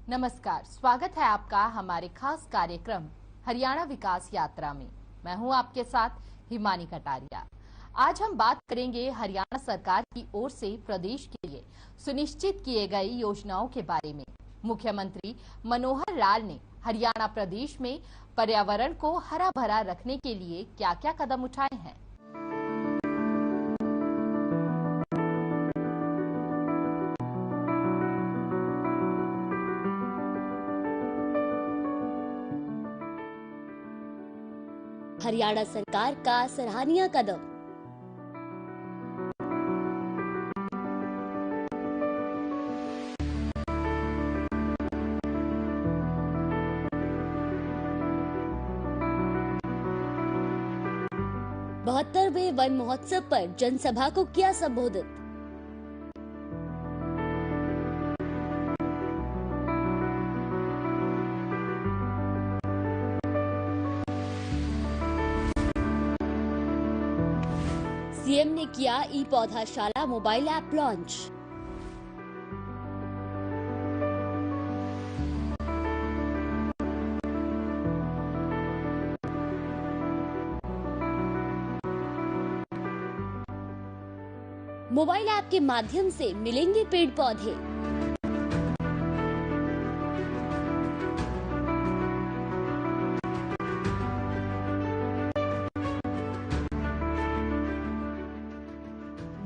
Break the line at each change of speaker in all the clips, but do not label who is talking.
नमस्कार, स्वागत है आपका हमारे खास कार्यक्रम हरियाणा विकास यात्रा में। मैं हूं आपके साथ हिमानी कटारिया। आज हम बात करेंगे हरियाणा सरकार की ओर से प्रदेश के लिए सुनिश्चित किए गए योजनाओं के बारे में। मुख्यमंत्री मनोहर लाल ने हरियाणा प्रदेश में पर्यावरण को हरा भरा रखने के लिए क्या क्या कदम उठाए हैं।
हरियाणा सरकार का सराहनीय कदम। बहत्तरवें वन महोत्सव पर जनसभा को किया संबोधित। सीएम ने किया ई पौधाशाला मोबाइल ऐप लॉन्च। मोबाइल ऐप के माध्यम से मिलेंगे पेड़ पौधे।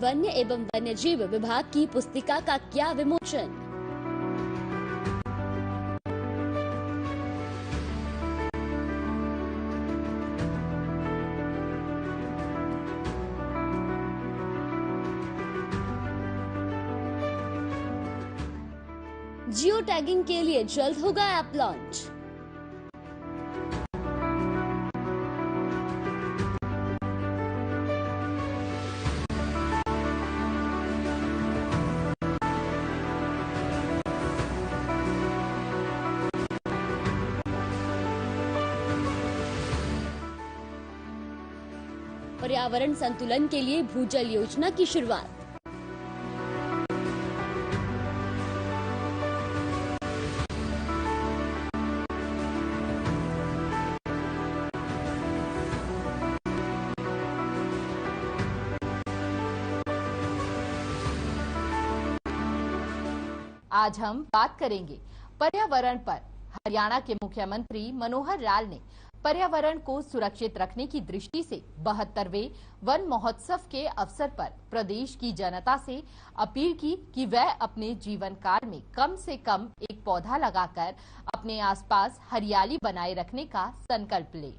वन्य एवं वन्यजीव विभाग की पुस्तिका का किया विमोचन। जियो टैगिंग के लिए जल्द होगा ऐप लॉन्च। पर्यावरण संतुलन के लिए भूजल योजना की शुरुआत।
आज हम बात करेंगे पर्यावरण पर। हरियाणा के मुख्यमंत्री मनोहर लाल ने पर्यावरण को सुरक्षित रखने की दृष्टि से 72वें वन महोत्सव के अवसर पर प्रदेश की जनता से अपील की कि वह अपने जीवन काल में कम से कम एक पौधा लगाकर अपने आसपास हरियाली बनाए रखने का संकल्प ले।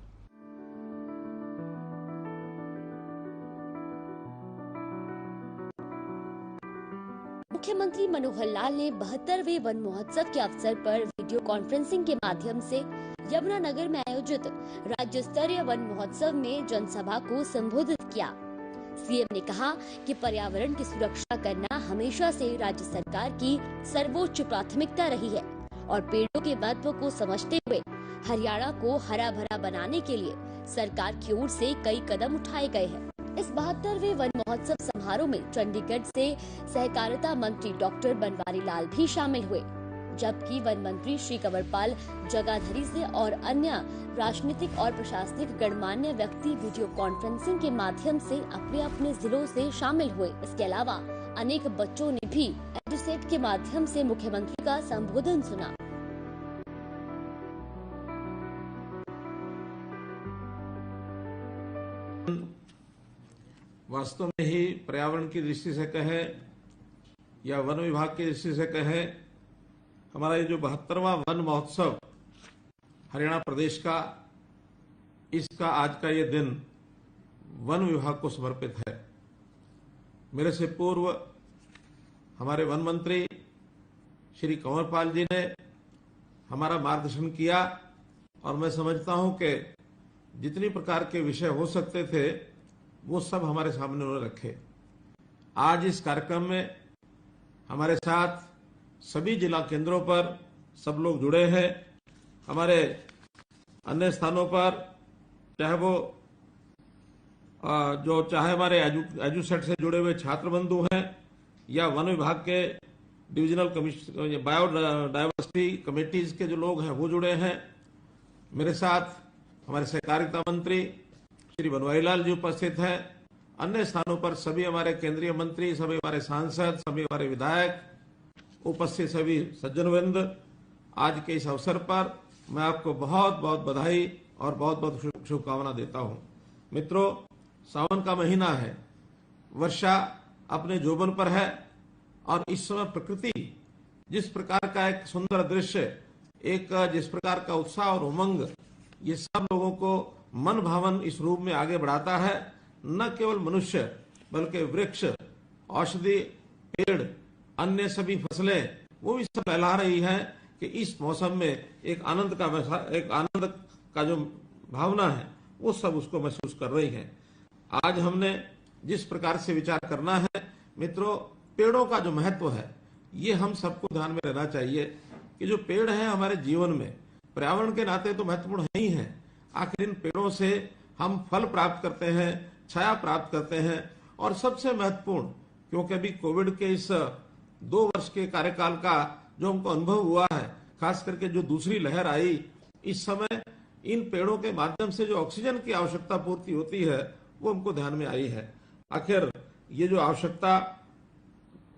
मुख्यमंत्री मनोहर लाल ने 72वें वन महोत्सव के अवसर पर वीडियो कॉन्फ्रेंसिंग के माध्यम से यमुनानगर में आयोजित राज्य स्तरीय वन महोत्सव में जनसभा को संबोधित किया। सीएम ने कहा कि पर्यावरण की सुरक्षा करना हमेशा से राज्य सरकार की सर्वोच्च प्राथमिकता रही है और पेड़ों के महत्व को समझते हुए हरियाणा को हरा भरा बनाने के लिए सरकार की ओर से कई कदम उठाए गए हैं। इस 72वें वन महोत्सव समारोह में चंडीगढ़ से सहकारिता मंत्री डॉक्टर बनवारी लाल भी शामिल हुए, जबकि वन मंत्री श्री कंवरपाल जगाधरी से और अन्य राजनीतिक और प्रशासनिक गणमान्य व्यक्ति वीडियो कॉन्फ्रेंसिंग के माध्यम से अपने अपने जिलों से शामिल हुए। इसके अलावा अनेक बच्चों ने भी एडुसेट के माध्यम से मुख्यमंत्री का संबोधन सुना।
वास्तव में ही पर्यावरण की दृष्टि से कहे या वन विभाग की दृष्टि से कहे, हमारा ये जो 72वां वन महोत्सव हरियाणा प्रदेश का, इसका आज का ये दिन वन विभाग को समर्पित है। मेरे से पूर्व हमारे वन मंत्री श्री कंवरपाल जी ने हमारा मार्गदर्शन किया और मैं समझता हूं कि जितनी प्रकार के विषय हो सकते थे वो सब हमारे सामने उन्होंने रखे। आज इस कार्यक्रम में हमारे साथ सभी जिला केंद्रों पर सब लोग जुड़े हैं। हमारे अन्य स्थानों पर चाहे वो चाहे हमारे एजुसेट से जुड़े हुए छात्र बंधु हैं या वन विभाग के डिविजनल बायोडाइवर्सिटी कमेटीज के जो लोग हैं वो जुड़े हैं। मेरे साथ हमारे सहकारिता मंत्री श्री बनवारी लाल जी उपस्थित हैं। अन्य स्थानों पर सभी हमारे केंद्रीय मंत्री, सभी हमारे सांसद, सभी हमारे विधायक, उपस्थित सभी सज्जनवृंद, आज के इस अवसर पर मैं आपको बहुत बहुत बधाई और बहुत बहुत शुभकामना देता हूं। मित्रों, सावन का महीना है, वर्षा अपने जोबन पर है और इस समय प्रकृति जिस प्रकार का एक सुंदर दृश्य, एक जिस प्रकार का उत्साह और उमंग ये सब लोगों को मन भावन इस रूप में आगे बढ़ाता है। न केवल मनुष्य बल्कि वृक्ष, औषधि, पेड़, अन्य सभी फसलें वो भी सब फैला रही हैं कि इस मौसम में एक आनंद का जो भावना है वो सब उसको महसूस कर रही हैं। आज हमने जिस प्रकार से विचार करना है, मित्रों, पेड़ों का जो महत्व है ये हम सबको ध्यान में रहना चाहिए कि जो पेड़ है हमारे जीवन में पर्यावरण के नाते तो महत्वपूर्ण है ही है। आखिर इन पेड़ों से हम फल प्राप्त करते हैं, छाया प्राप्त करते हैं और सबसे महत्वपूर्ण, क्योंकि अभी कोविड के इस 2 वर्ष के कार्यकाल का जो हमको अनुभव हुआ है, खास करके जो दूसरी लहर आई, इस समय इन पेड़ों के माध्यम से जो ऑक्सीजन की आवश्यकता पूर्ति होती है वो हमको ध्यान में आई है। आखिर ये जो आवश्यकता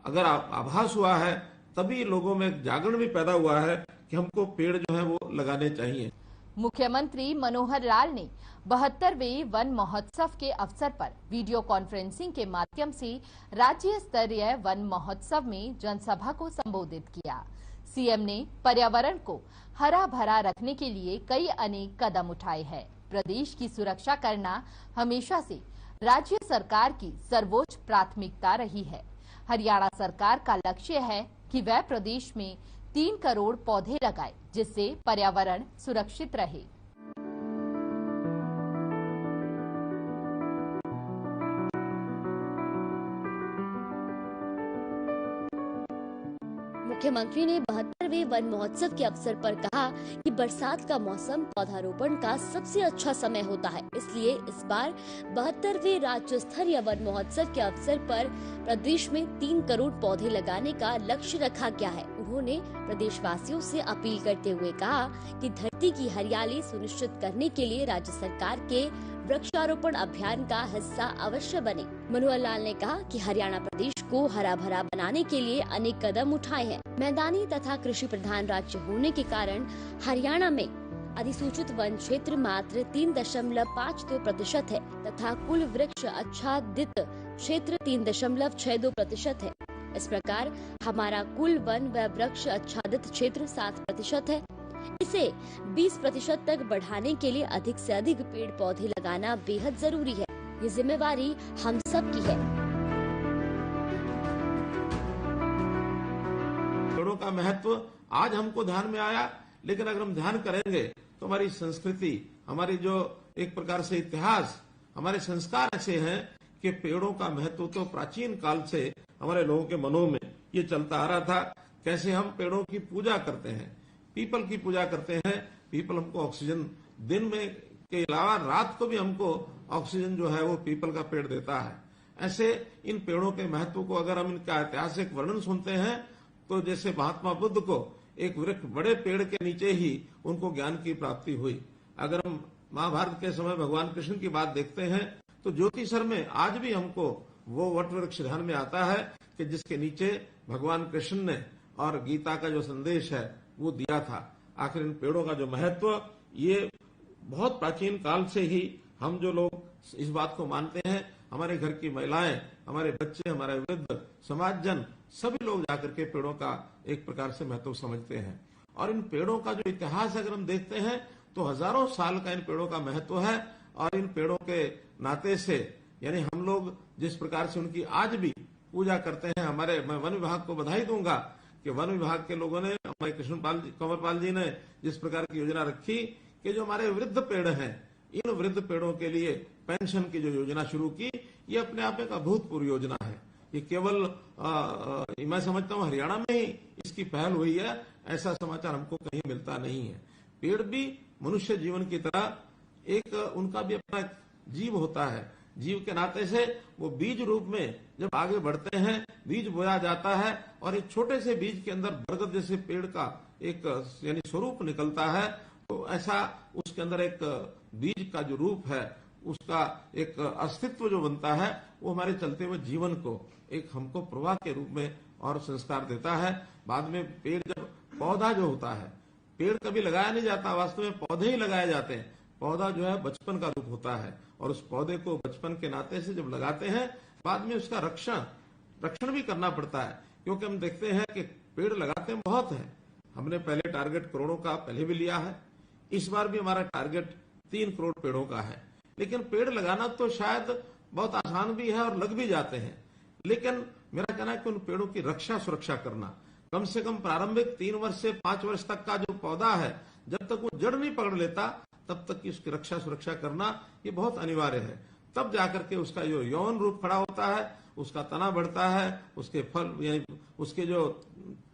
अगर आभास हुआ है तभी लोगों में जागरण भी पैदा हुआ है कि हमको पेड़ जो है वो लगाने चाहिए।
मुख्यमंत्री मनोहर लाल ने 72वें वन महोत्सव के अवसर पर वीडियो कॉन्फ्रेंसिंग के माध्यम से राज्य स्तरीय वन महोत्सव में जनसभा को संबोधित किया। सीएम ने पर्यावरण को हरा भरा रखने के लिए कई अनेक कदम उठाए हैं। प्रदेश की सुरक्षा करना हमेशा से राज्य सरकार की सर्वोच्च प्राथमिकता रही है। हरियाणा सरकार का लक्ष्य है कि वह प्रदेश में 3 करोड़ पौधे लगाए, जिससे पर्यावरण सुरक्षित रहे।
मुख्यमंत्री ने 72वें वन महोत्सव के अवसर पर कहा कि बरसात का मौसम पौधारोपण का सबसे अच्छा समय होता है, इसलिए इस बार 72वें राज्य स्तरीय वन महोत्सव के अवसर पर प्रदेश में 3 करोड़ पौधे लगाने का लक्ष्य रखा गया है। उन्होंने प्रदेशवासियों से अपील करते हुए कहा कि धरती की हरियाली सुनिश्चित करने के लिए राज्य सरकार के वृक्षारोपण अभियान का हिस्सा अवश्य बने। मनोहर लाल ने कहा कि हरियाणा प्रदेश को हरा भरा बनाने के लिए अनेक कदम उठाए हैं। मैदानी तथा कृषि प्रधान राज्य होने के कारण हरियाणा में अधिसूचित वन क्षेत्र मात्र 3.52% है तथा कुल वृक्ष आच्छादित क्षेत्र 3.62% है। इस प्रकार हमारा कुल वन व वृक्ष आच्छादित क्षेत्र 7% है। इसे 20% तक बढ़ाने के लिए अधिक से अधिक पेड़ पौधे लगाना बेहद जरूरी है। ये जिम्मेवारी हम सब की है।
पेड़ों का महत्व आज हमको ध्यान में आया, लेकिन अगर हम ध्यान करेंगे तो हमारी संस्कृति, हमारी जो एक प्रकार से इतिहास, हमारे संस्कार ऐसे हैं कि पेड़ों का महत्व तो प्राचीन काल से हमारे लोगों के मनों में ये चलता आ रहा था। कैसे हम पेड़ों की पूजा करते हैं, पीपल की पूजा करते हैं। पीपल हमको ऑक्सीजन दिन में के अलावा रात को भी हमको ऑक्सीजन जो है वो पीपल का पेड़ देता है। ऐसे इन पेड़ों के महत्व को अगर हम इनका ऐतिहासिक वर्णन सुनते हैं तो जैसे महात्मा बुद्ध को एक वृक्ष बड़े पेड़ के नीचे ही उनको ज्ञान की प्राप्ति हुई। अगर हम महाभारत के समय भगवान कृष्ण की बात देखते हैं तो ज्योतिषर में आज भी हमको वो वट वृक्ष ध्यान में आता है कि जिसके नीचे भगवान कृष्ण ने और गीता का जो संदेश है वो दिया था। आखिर इन पेड़ों का जो महत्व, ये बहुत प्राचीन काल से ही हम जो लोग इस बात को मानते हैं, हमारे घर की महिलाएं, हमारे बच्चे, हमारे वृद्ध, समाजजन, सभी लोग जाकर के पेड़ों का एक प्रकार से महत्व समझते हैं। और इन पेड़ों का जो इतिहास अगर हम देखते हैं तो हजारों साल का इन पेड़ों का महत्व है। और इन पेड़ों के नाते से यानी हम लोग जिस प्रकार से उनकी आज भी पूजा करते हैं, मैं वन विभाग को बधाई दूंगा कि वन विभाग के लोगों ने, हमारे कंवरपाल जी ने जिस प्रकार की योजना रखी कि जो हमारे वृद्ध पेड़ हैं, इन वृद्ध पेड़ों के लिए पेंशन की जो योजना शुरू की, ये अपने आप एक अभूतपूर्व योजना है। ये केवल मैं समझता हूँ हरियाणा में ही इसकी पहल हुई है, ऐसा समाचार हमको कहीं मिलता नहीं है। पेड़ भी मनुष्य जीवन की तरह एक उनका भी अपना जीव होता है। जीव के नाते से वो बीज रूप में जब आगे बढ़ते हैं, बीज बोया जाता है और एक छोटे से बीज के अंदर बरगद जैसे पेड़ का एक यानी स्वरूप निकलता है, तो ऐसा उसके अंदर एक बीज का जो रूप है, उसका एक अस्तित्व जो बनता है, वो हमारे चलते हुए जीवन को एक हमको प्रवाह के रूप में और संस्कार देता है। बाद में पेड़ जब पौधा जो होता है, पेड़ कभी लगाया नहीं जाता, वास्तव में पौधे ही लगाए जाते हैं। पौधा जो है बचपन का रूप होता है और उस पौधे को बचपन के नाते से जब लगाते हैं, बाद में उसका रक्षण भी करना पड़ता है, क्योंकि हम देखते हैं कि पेड़ लगाते हैं बहुत है। हमने पहले टारगेट करोड़ों का पहले भी लिया है, इस बार भी हमारा टारगेट 3 करोड़ पेड़ों का है। लेकिन पेड़ लगाना तो शायद बहुत आसान भी है और लग भी जाते हैं, लेकिन मेरा कहना है कि उन पेड़ों की रक्षा सुरक्षा करना, कम से कम प्रारंभिक 3 वर्ष से 5 वर्ष तक का जो पौधा है, जब तक वो जड़ नहीं पकड़ लेता तब तक की उसकी रक्षा सुरक्षा करना ये बहुत अनिवार्य है। तब जाकर के उसका जो यौन रूप खड़ा होता है, उसका तना बढ़ता है, उसके फल यानी उसके जो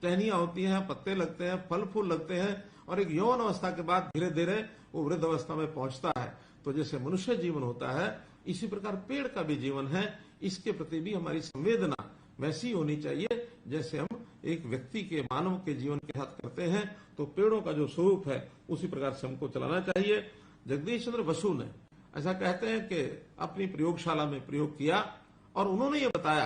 टहनियां होती हैं, पत्ते लगते हैं, फल फूल लगते हैं और एक यौन अवस्था के बाद धीरे धीरे वो वृद्ध अवस्था में पहुंचता है। तो जैसे मनुष्य जीवन होता है, इसी प्रकार पेड़ का भी जीवन है। इसके प्रति भी हमारी संवेदना वैसी होनी चाहिए जैसे हम एक व्यक्ति के, मानव के जीवन के साथ करते हैं। तो पेड़ों का जो स्वरूप है उसी प्रकार से हमको चलाना चाहिए। जगदीश चंद्र बसु ने ऐसा कहते हैं कि अपनी प्रयोगशाला में प्रयोग किया और उन्होंने ये बताया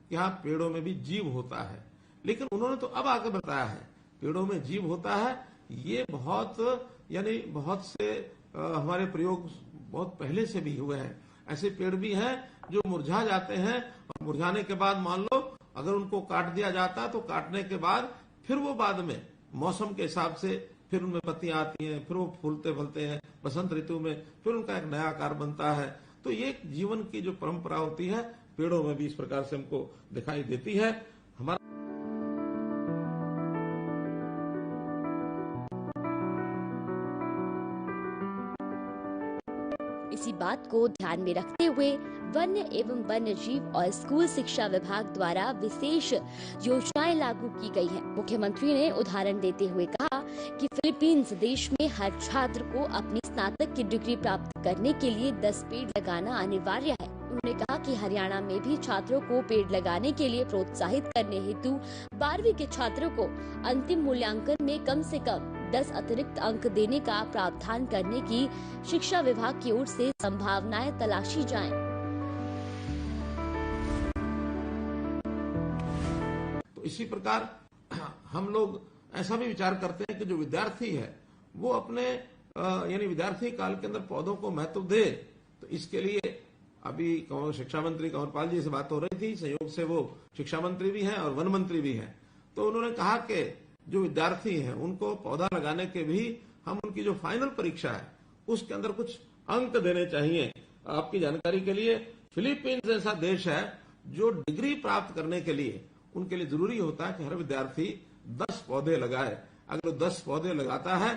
कि हाँ, पेड़ों में भी जीव होता है। लेकिन उन्होंने तो अब आकर बताया है पेड़ों में जीव होता है। ये बहुत से हमारे प्रयोग बहुत पहले से भी हुए हैं। ऐसे पेड़ भी हैं जो मुरझा जाते हैं और मुरझाने के बाद मान लो अगर उनको काट दिया जाता तो काटने के बाद फिर वो बाद में मौसम के हिसाब से फिर उनमें पत्तियां आती हैं, फिर वो फूलते फलते हैं, बसंत ऋतु में फिर उनका एक नया आकार बनता है। तो ये जीवन की जो परंपरा होती है, पेड़ों में भी इस प्रकार से हमको दिखाई देती है। हमारा
इसी बात को ध्यान में रखते हुए वन्य एवं वन्य जीव और स्कूल शिक्षा विभाग द्वारा विशेष योजनाएं लागू की गई हैं। मुख्यमंत्री ने उदाहरण देते हुए कहा कि फिलीपींस देश में हर छात्र को अपनी स्नातक की डिग्री प्राप्त करने के लिए 10 पेड़ लगाना अनिवार्य है। उन्होंने कहा कि हरियाणा में भी छात्रों को पेड़ लगाने के लिए प्रोत्साहित करने हेतु 12वीं के छात्रों को अंतिम मूल्यांकन में कम से कम 10 अतिरिक्त अंक देने का प्रावधान करने की शिक्षा विभाग की ओर से संभावनाएं तलाशी जाएं।
तो इसी प्रकार हम लोग ऐसा भी विचार करते हैं कि जो विद्यार्थी है वो अपने यानी विद्यार्थी काल के अंदर पौधों को महत्व दे। तो इसके लिए अभी शिक्षा मंत्री कंवरपाल जी से बात हो रही थी, संयोग से वो शिक्षा मंत्री भी हैं और वन मंत्री भी हैं। तो उन्होंने कहा कि जो विद्यार्थी हैं उनको पौधा लगाने के भी हम उनकी जो फाइनल परीक्षा है उसके अंदर कुछ अंक देने चाहिए। आपकी जानकारी के लिए फिलीपींस ऐसा देश है जो डिग्री प्राप्त करने के लिए उनके लिए जरूरी होता है कि हर विद्यार्थी 10 पौधे लगाए। अगर 10 पौधे लगाता है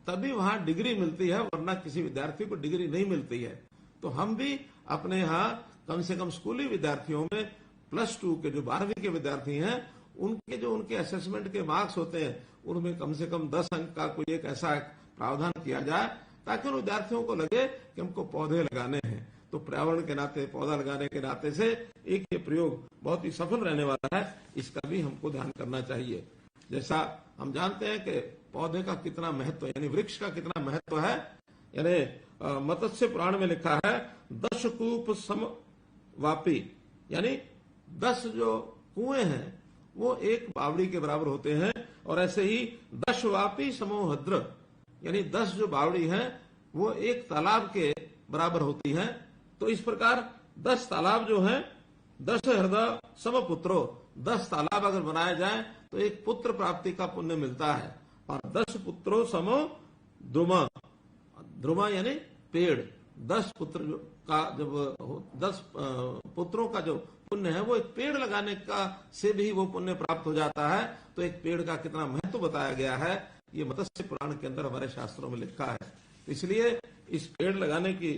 तभी वहां डिग्री मिलती है, वरना किसी विद्यार्थी को डिग्री नहीं मिलती है। तो हम भी अपने यहाँ कम से कम स्कूली विद्यार्थियों में +2 के जो 12वीं के विद्यार्थी हैं उनके असेसमेंट के मार्क्स होते हैं उनमें कम से कम 10 अंक का कोई एक ऐसा प्रावधान किया जाए ताकि उन विद्यार्थियों को लगे कि हमको पौधे लगाने हैं। तो पर्यावरण के नाते, पौधा लगाने के नाते से एक ये प्रयोग बहुत ही सफल रहने वाला है, इसका भी हमको ध्यान करना चाहिए। जैसा हम जानते हैं कि पौधे का कितना महत्व यानी वृक्ष का कितना महत्व है, यानी मत्स्य पुराण में लिखा है 10 कूप समवापी, यानी 10 जो कुएं हैं वो एक बावड़ी के बराबर होते हैं। और ऐसे ही 10 वापी समोहद्र, यानी 10 जो बावड़ी हैं वो एक तालाब के बराबर होती हैं। तो इस प्रकार 10 तालाब जो हैं 10 हृदय समपुत्रो, 10 तालाब अगर बनाए जाए तो एक पुत्र प्राप्ति का पुण्य मिलता है। और 10 पुत्रों समो द्रुमा, द्रुमा यानी पेड़, 10 पुत्र का जब 10 पुत्रों का जो पुण्य है वो एक पेड़ लगाने का से भी वो पुण्य प्राप्त हो जाता है। तो एक पेड़ का कितना महत्व बताया गया है ये मत्स्य पुराण के अंदर हमारे शास्त्रों में लिखा है। तो इसलिए इस पेड़ लगाने की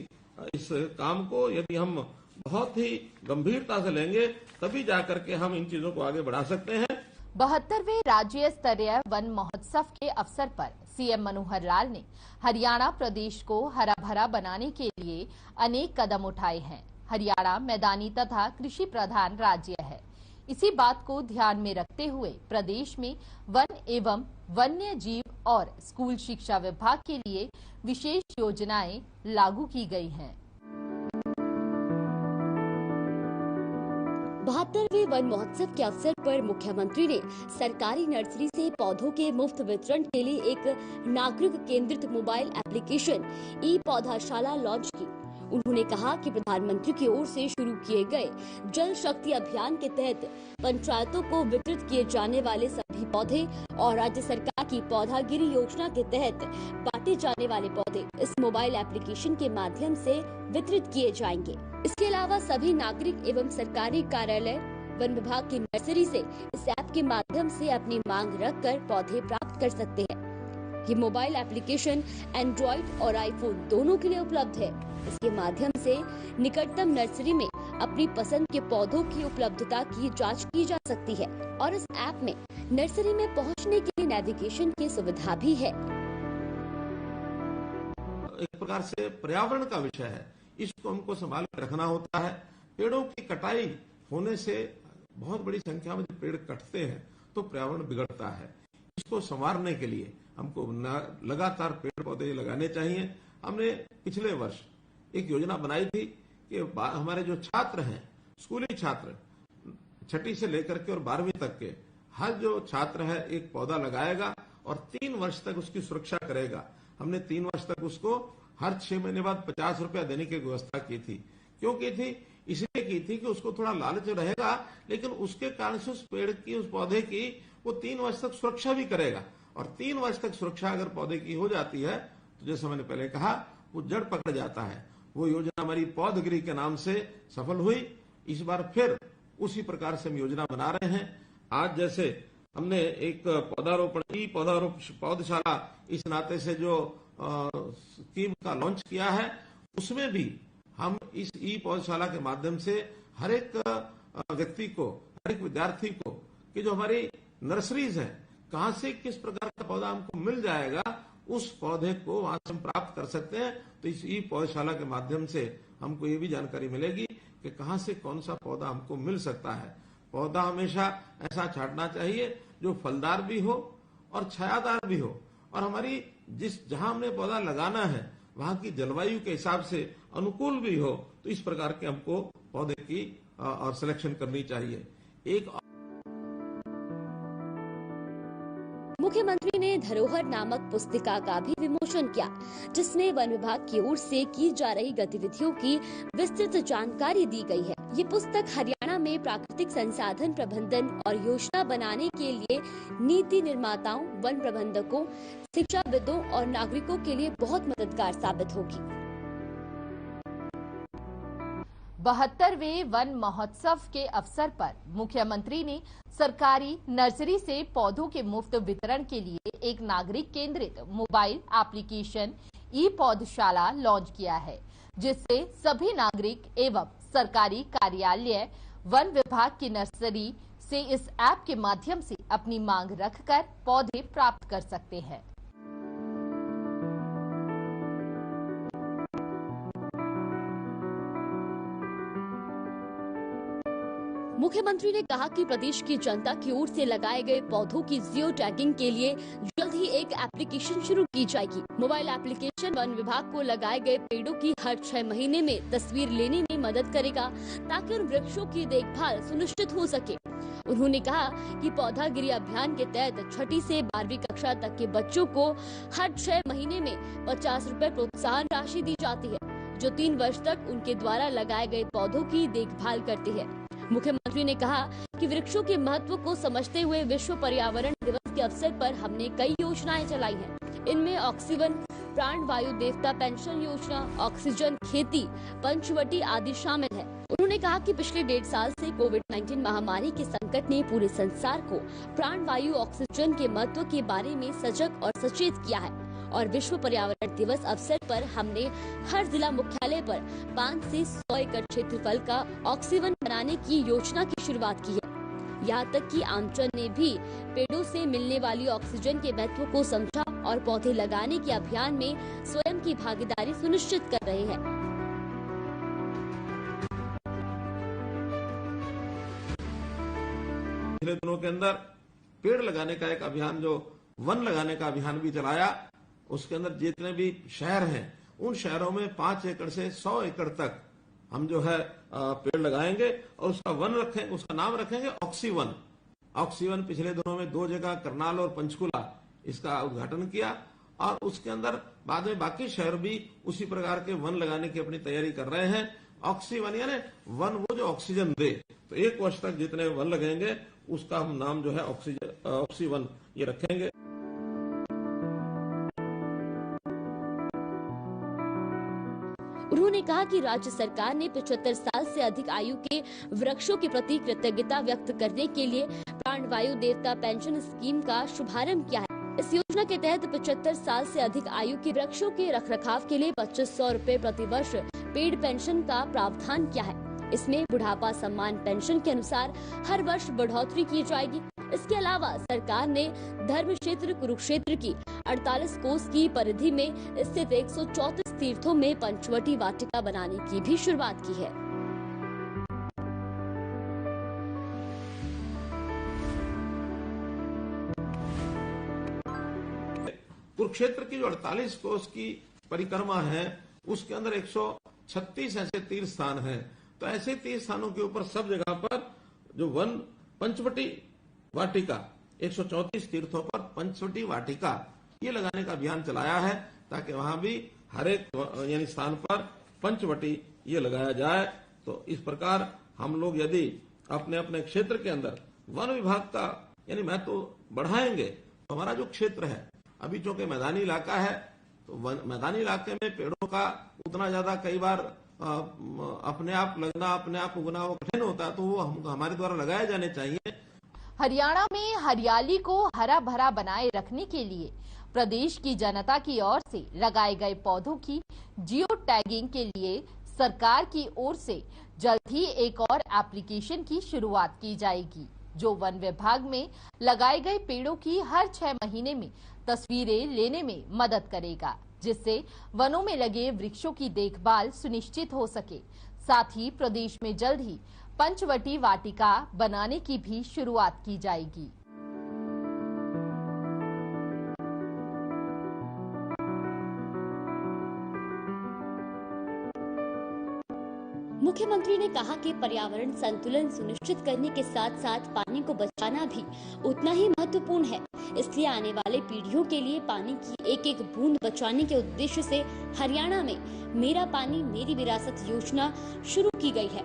इस काम को यदि हम बहुत ही गंभीरता से लेंगे तभी जाकर के हम इन चीजों को आगे बढ़ा सकते हैं।
72वें राज्य स्तरीय वन महोत्सव के अवसर पर सीएम मनोहर लाल ने हरियाणा प्रदेश को हरा भरा बनाने के लिए अनेक कदम उठाए हैं। हरियाणा मैदानी तथा कृषि प्रधान राज्य है। इसी बात को ध्यान में रखते हुए प्रदेश में वन एवं वन्य जीव और स्कूल शिक्षा विभाग के लिए विशेष योजनाएं लागू की गई हैं।
72वें वन महोत्सव के अवसर पर मुख्यमंत्री ने सरकारी नर्सरी से पौधों के मुफ्त वितरण के लिए एक नागरिक केंद्रित मोबाइल एप्लीकेशन ई पौधाशाला लॉन्च की। उन्होंने कहा कि प्रधानमंत्री की ओर से शुरू किए गए जल शक्ति अभियान के तहत पंचायतों को वितरित किए जाने वाले सभी पौधे और राज्य सरकार की पौधागिरी योजना के तहत बांटे जाने वाले पौधे इस मोबाइल एप्लीकेशन के माध्यम से वितरित किए जाएंगे। इसके अलावा सभी नागरिक एवं सरकारी कार्यालय वन विभाग की नर्सरी से इस ऐप के माध्यम से अपनी मांग रखकर पौधे प्राप्त कर सकते हैं। ये मोबाइल एप्लीकेशन एंड्रॉइड और आईफोन दोनों के लिए उपलब्ध है। इसके माध्यम से निकटतम नर्सरी में अपनी पसंद के पौधों की उपलब्धता की जांच की जा सकती है और इस ऐप में नर्सरी में पहुंचने के लिए नेविगेशन की सुविधा भी है।
एक प्रकार से पर्यावरण का विषय है, इसको हमको संभाल कर रखना होता है। पेड़ों की कटाई होने से बहुत बड़ी संख्या में पेड़ कटते हैं तो पर्यावरण बिगड़ता है। इसको संवारने के लिए हमको लगातार पेड़ पौधे लगाने चाहिए। हमने पिछले वर्ष एक योजना बनाई थी कि हमारे जो छात्र हैं, स्कूली छात्र 6ठी से लेकर के और 12वीं तक के हर जो छात्र है एक पौधा लगाएगा और 3 वर्ष तक उसकी सुरक्षा करेगा। हमने 3 वर्ष तक उसको हर 6 महीने बाद 50 रुपया देने की व्यवस्था की थी। क्यों की थी? इसलिए की थी कि उसको थोड़ा लालच रहेगा, लेकिन उसके कारण से उस पेड़ की, उस पौधे की वो 3 वर्ष तक सुरक्षा भी करेगा। और 3 वर्ष तक सुरक्षा अगर पौधे की हो जाती है तो जैसे मैंने पहले कहा, वो जड़ पकड़ जाता है। वो योजना हमारी पौधगिरी के नाम से सफल हुई। इस बार फिर उसी प्रकार से हम योजना बना रहे हैं। आज जैसे हमने एक पौधशाला इस नाते से जो स्कीम का लॉन्च किया है, उसमें भी हम इस ई पौधशाला के माध्यम से हर एक व्यक्ति को, हर एक विद्यार्थी को कि जो हमारी नर्सरीज है, कहां से किस प्रकार का पौधा हमको मिल जाएगा, उस पौधे को वहां से हम प्राप्त कर सकते हैं। तो इस ई पौधशाला के माध्यम से हमको ये भी जानकारी मिलेगी कि कहां से कौन सा पौधा हमको मिल सकता है। पौधा हमेशा ऐसा छांटना चाहिए जो फलदार भी हो और छायादार भी हो, और हमारी जहां हमने पौधा लगाना है वहां की जलवायु के हिसाब से अनुकूल भी हो। तो इस प्रकार के हमको पौधे की और सिलेक्शन करनी चाहिए।
मुख्यमंत्री ने धरोहर नामक पुस्तिका का भी विमोचन किया, जिसमें वन विभाग की ओर से की जा रही गतिविधियों की विस्तृत जानकारी दी गई है। ये पुस्तक हरियाणा में प्राकृतिक संसाधन प्रबंधन और योजना बनाने के लिए नीति निर्माताओं, वन प्रबंधकों, शिक्षाविदों और नागरिकों के लिए बहुत मददगार साबित होगी।
72वें वन महोत्सव के अवसर पर मुख्यमंत्री ने सरकारी नर्सरी से पौधों के मुफ्त वितरण के लिए एक नागरिक केंद्रित मोबाइल एप्लीकेशन ई पौधशाला लॉन्च किया है, जिससे सभी नागरिक एवं सरकारी कार्यालय वन विभाग की नर्सरी से इस ऐप के माध्यम से अपनी मांग रखकर पौधे प्राप्त कर सकते हैं।
मुख्यमंत्री ने कहा कि प्रदेश की जनता की ओर से लगाए गए पौधों की जियो टैगिंग के लिए जल्द ही एक एप्लीकेशन शुरू की जाएगी। मोबाइल एप्लीकेशन वन विभाग को लगाए गए पेड़ों की हर 6 महीने में तस्वीर लेने में मदद करेगा, ताकि उन वृक्षों की देखभाल सुनिश्चित हो सके। उन्होंने कहा कि पौधागिरी अभियान के तहत 6ठी से 12वीं कक्षा तक के बच्चों को हर 6 महीने में 50 रुपए प्रोत्साहन राशि दी जाती है, जो 3 वर्ष तक उनके द्वारा लगाए गए पौधों की देखभाल करती है। मुख्यमंत्री ने कहा कि वृक्षों के महत्व को समझते हुए विश्व पर्यावरण दिवस के अवसर पर हमने कई योजनाएं चलाई हैं। इनमें ऑक्सीवन, प्राण वायु देवता पेंशन योजना, ऑक्सीजन खेती, पंचवटी आदि शामिल है। उन्होंने कहा कि पिछले 1.5 साल से कोविड-19 महामारी के संकट ने पूरे संसार को प्राण वायु ऑक्सीजन के महत्व के बारे में सजग और सचेत किया है, और विश्व पर्यावरण दिवस अवसर पर हमने हर जिला मुख्यालय पर 5 से 100 एकड़ क्षेत्रफल का ऑक्सीवन बनाने की योजना की शुरुआत की है। यहाँ तक कि आमजन ने भी पेड़ों से मिलने वाली ऑक्सीजन के महत्व को समझा और पौधे लगाने के अभियान में स्वयं की भागीदारी सुनिश्चित कर रहे हैं।
पिछले दिनों के अंदर पेड़ लगाने का एक अभियान, जो वन लगाने का अभियान भी चलाया। उसके अंदर जितने भी शहर हैं उन शहरों में 5 एकड़ से 100 एकड़ तक हम जो है पेड़ लगाएंगे और उसका वन रखेंगे, उसका नाम रखेंगे ऑक्सीवन। ऑक्सीवन पिछले दिनों में 2 जगह करनाल और पंचकुला इसका उद्घाटन किया और उसके अंदर बाद में बाकी शहर भी उसी प्रकार के वन लगाने की अपनी तैयारी कर रहे हैं। ऑक्सीवन यानी वन वो जो ऑक्सीजन दे, तो 1 वर्ष तक जितने वन लगेंगे उसका हम नाम जो है ऑक्सीवन ये रखेंगे।
उन्होंने कहा कि राज्य सरकार ने 75 साल से अधिक आयु के वृक्षों के प्रति कृतज्ञता व्यक्त करने के लिए प्राणवायु देवता पेंशन स्कीम का शुभारंभ किया है। इस योजना के तहत 75 साल से अधिक आयु के वृक्षों के रखरखाव के लिए 2500 रूपए प्रति वर्ष पेड़ पेंशन का प्रावधान किया है। इसमें बुढ़ापा सम्मान पेंशन के अनुसार हर वर्ष बढ़ोतरी की जाएगी। इसके अलावा सरकार ने धर्म क्षेत्र कुरुक्षेत्र की 48 कोस की परिधि में स्थित 134 तीर्थों में पंचवटी वाटिका बनाने की भी शुरुआत की है।
कुरुक्षेत्र की जो 48 कोस की परिक्रमा है उसके अंदर 136 ऐसे तीर्थ स्थान हैं। तो ऐसे तीर्थ स्थानों के ऊपर सब जगह पर जो वन पंचवटी वाटिका 134 तीर्थों पर पंचवटी वाटिका ये लगाने का अभियान चलाया है, ताकि वहां भी हर एक यानी स्थान पर पंचवटी ये लगाया जाए। तो इस प्रकार हम लोग यदि अपने अपने क्षेत्र के अंदर वन विभाग का यानी महत्व बढ़ाएंगे तो हमारा जो क्षेत्र है अभी चूंकि मैदानी इलाका है, तो मैदानी इलाके में पेड़ों का उतना ज्यादा कई बार अपने आप लगना, अपने आप उगना वो कठिन होता है, तो वो हमारे द्वारा लगाए जाने चाहिए।
हरियाणा में हरियाली को हरा भरा बनाए रखने के लिए प्रदेश की जनता की ओर से लगाए गए पौधों की जियो टैगिंग के लिए सरकार की ओर से जल्द ही एक और एप्लीकेशन की शुरुआत की जाएगी, जो वन विभाग में लगाए गए पेड़ों की हर 6 महीने में तस्वीरें लेने में मदद करेगा, जिससे वनों में लगे वृक्षों की देखभाल सुनिश्चित हो सके। साथ ही प्रदेश में जल्द ही पंचवटी वाटिका बनाने की भी शुरुआत की जाएगी।
मुख्यमंत्री ने कहा कि पर्यावरण संतुलन सुनिश्चित करने के साथ साथ पानी को बचाना भी उतना ही महत्वपूर्ण है। इसलिए आने वाले पीढ़ियों के लिए पानी की एक एक बूंद बचाने के उद्देश्य से हरियाणा में मेरा पानी मेरी विरासत योजना शुरू की गई है।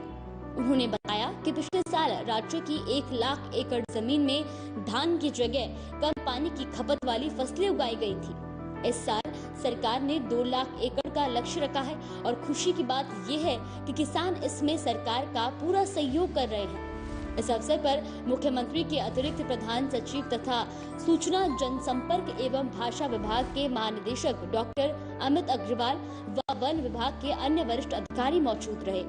उन्होंने बताया कि पिछले साल राज्य की 1 लाख एकड़ जमीन में धान की जगह कम पानी की खपत वाली फसलें उगाई गई थी। इस साल सरकार ने 2 लाख एकड़ का लक्ष्य रखा है और खुशी की बात यह है कि किसान इसमें सरकार का पूरा सहयोग कर रहे हैं। इस अवसर पर मुख्यमंत्री के अतिरिक्त प्रधान सचिव तथा सूचना जनसंपर्क एवं भाषा विभाग के महानिदेशक डॉक्टर अमित अग्रवाल व वन विभाग के अन्य वरिष्ठ अधिकारी मौजूद रहे।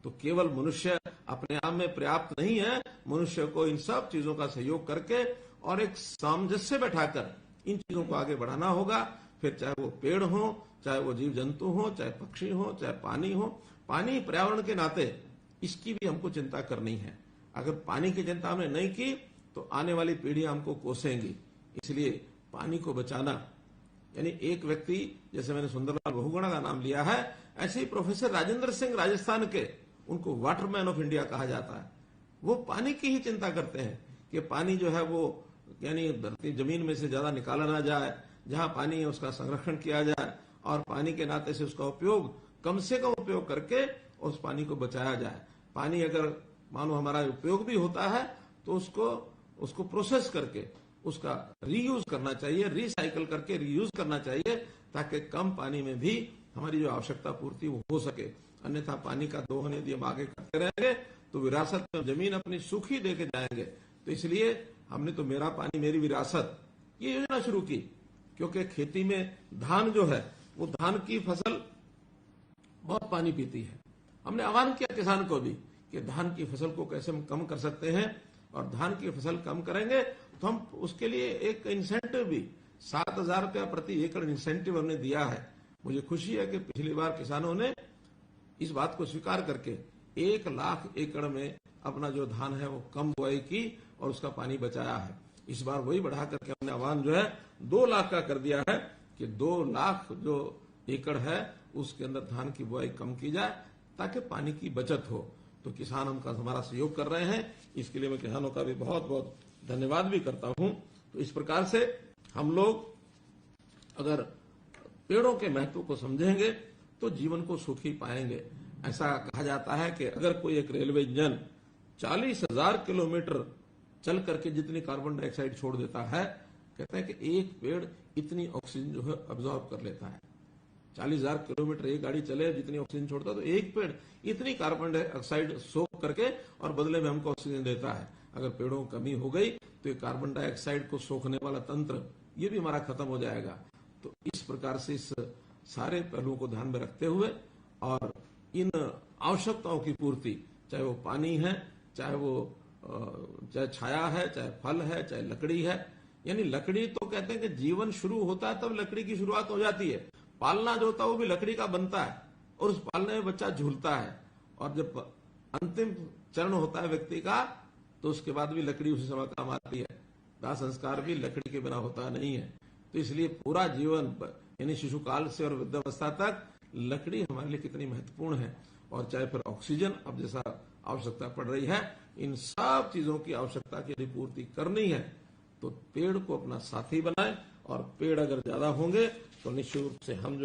तो केवल मनुष्य अपने आप में पर्याप्त नहीं है, मनुष्य को इन सब चीजों का सहयोग करके और एक सामंजस्य बैठाकर इन चीजों को आगे बढ़ाना होगा। फिर चाहे वो पेड़ हो, चाहे वो जीव जंतु हो, चाहे पक्षी हो, चाहे पानी हो। पानी पर्यावरण के नाते इसकी भी हमको चिंता करनी है। अगर पानी की चिंता हमने नहीं की तो आने वाली पीढ़ियां हमको कोसेंगी। इसलिए पानी को बचाना, यानी एक व्यक्ति, जैसे मैंने सुंदरलाल बहुगुणा का नाम लिया है, ऐसे ही प्रोफेसर राजेंद्र सिंह राजस्थान के, उनको वाटरमैन ऑफ इंडिया कहा जाता है। वो पानी की ही चिंता करते हैं कि पानी जो है वो यानी धरती जमीन में से ज्यादा निकाला ना जाए, जहां पानी है उसका संरक्षण किया जाए और पानी के नाते से उसका उपयोग कम से कम उपयोग करके उस पानी को बचाया जाए। पानी अगर मानो हमारा उपयोग भी होता है तो उसको प्रोसेस करके उसका रीयूज करना चाहिए, रिसाइकल करके रीयूज करना चाहिए, ताकि कम पानी में भी हमारी जो आवश्यकता पूर्ति वो हो सके। अन्यथा पानी का दोहन यदि हम आगे करते रहेंगे तो विरासत में जमीन अपनी सूखी देके जाएंगे। तो इसलिए हमने तो मेरा पानी मेरी विरासत ये योजना शुरू की, क्योंकि खेती में धान जो है वो धान की फसल बहुत पानी पीती है। हमने आह्वान किया किसान को भी कि धान की फसल को कैसे हम कम कर सकते हैं, और धान की फसल कम करेंगे तो हम उसके लिए एक इंसेंटिव भी 7,000 रुपया प्रति एकड़ इंसेंटिव हमने दिया है। मुझे खुशी है कि पिछली बार किसानों ने इस बात को स्वीकार करके 1 लाख एकड़ में अपना जो धान है वो कम बुआई की और उसका पानी बचाया है। इस बार वही बढ़ा करके हमने आह्वान जो है 2 लाख का कर दिया है कि 2 लाख जो एकड़ है उसके अंदर धान की बुआई कम की जाए ताकि पानी की बचत हो। तो किसान हमका हमारा सहयोग कर रहे हैं, इसके लिए मैं किसानों का भी बहुत बहुत धन्यवाद भी करता हूं। तो इस प्रकार से हम लोग अगर पेड़ों के महत्व को समझेंगे तो जीवन को सुखी पाएंगे। ऐसा कहा जाता है कि अगर कोई एक रेलवे इंजन 40,000 किलोमीटर चल करके जितनी कार्बन डाइऑक्साइड छोड़ देता है, कहते हैं कि एक पेड़ इतनी ऑक्सीजन जो है अब्जॉर्ब कर लेता है। 40,000 किलोमीटर एक गाड़ी चले जितनी ऑक्सीजन छोड़ता है, तो एक पेड़ इतनी कार्बन डाइऑक्साइड सोख करके और बदले में हमको ऑक्सीजन देता है। अगर पेड़ों की कमी हो गई तो ये कार्बन डाइऑक्साइड को सोखने वाला तंत्र ये भी हमारा खत्म हो जाएगा। तो इस प्रकार से इस सारे पहलुओं को ध्यान में रखते हुए और इन आवश्यकताओं की पूर्ति, चाहे वो पानी है, चाहे छाया है, चाहे फल है, चाहे लकड़ी है। यानी लकड़ी तो कहते हैं कि जीवन शुरू होता है तब लकड़ी की शुरुआत हो जाती है। पालना जो होता है वो भी लकड़ी का बनता है और उस पालने में बच्चा झूलता है और जब अंतिम चरण होता है व्यक्ति का तो उसके बाद भी लकड़ी उसी समय काम आती है। दाह संस्कार भी लकड़ी के बिना होता नहीं है। तो इसलिए पूरा जीवन यानी शिशु काल से और वृद्धावस्था तक लकड़ी हमारे लिए कितनी महत्वपूर्ण है। और चाहे फिर ऑक्सीजन अब जैसा आवश्यकता पड़ रही है, इन सब चीजों की आवश्यकता की यदि पूर्ति करनी है तो पेड़ को अपना साथी बनाएं और पेड़ अगर ज्यादा होंगे तो निश्चित रूप से हम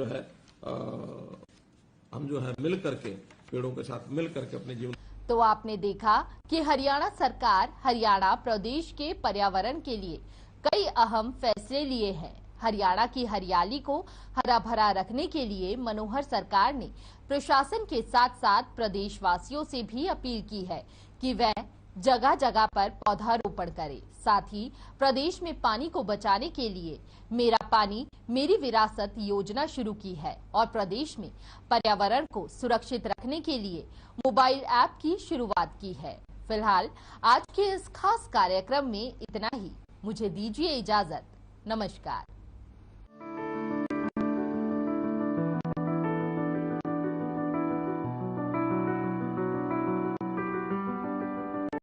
जो है मिल करके पेड़ों के साथ मिल करके अपने जीवन।
तो आपने देखा कि हरियाणा सरकार हरियाणा प्रदेश के पर्यावरण के लिए कई अहम फैसले लिए हैं। हरियाणा की हरियाली को हरा भरा रखने के लिए मनोहर सरकार ने प्रशासन के साथ साथ प्रदेशवासियों से भी अपील की है कि वह जगह जगह पर पौधारोपण करे। साथ ही प्रदेश में पानी को बचाने के लिए मेरा पानी मेरी विरासत योजना शुरू की है और प्रदेश में पर्यावरण को सुरक्षित रखने के लिए मोबाइल ऐप की शुरुआत की है। फिलहाल आज के इस खास कार्यक्रम में इतना ही। मुझे दीजिए इजाजत। नमस्कार।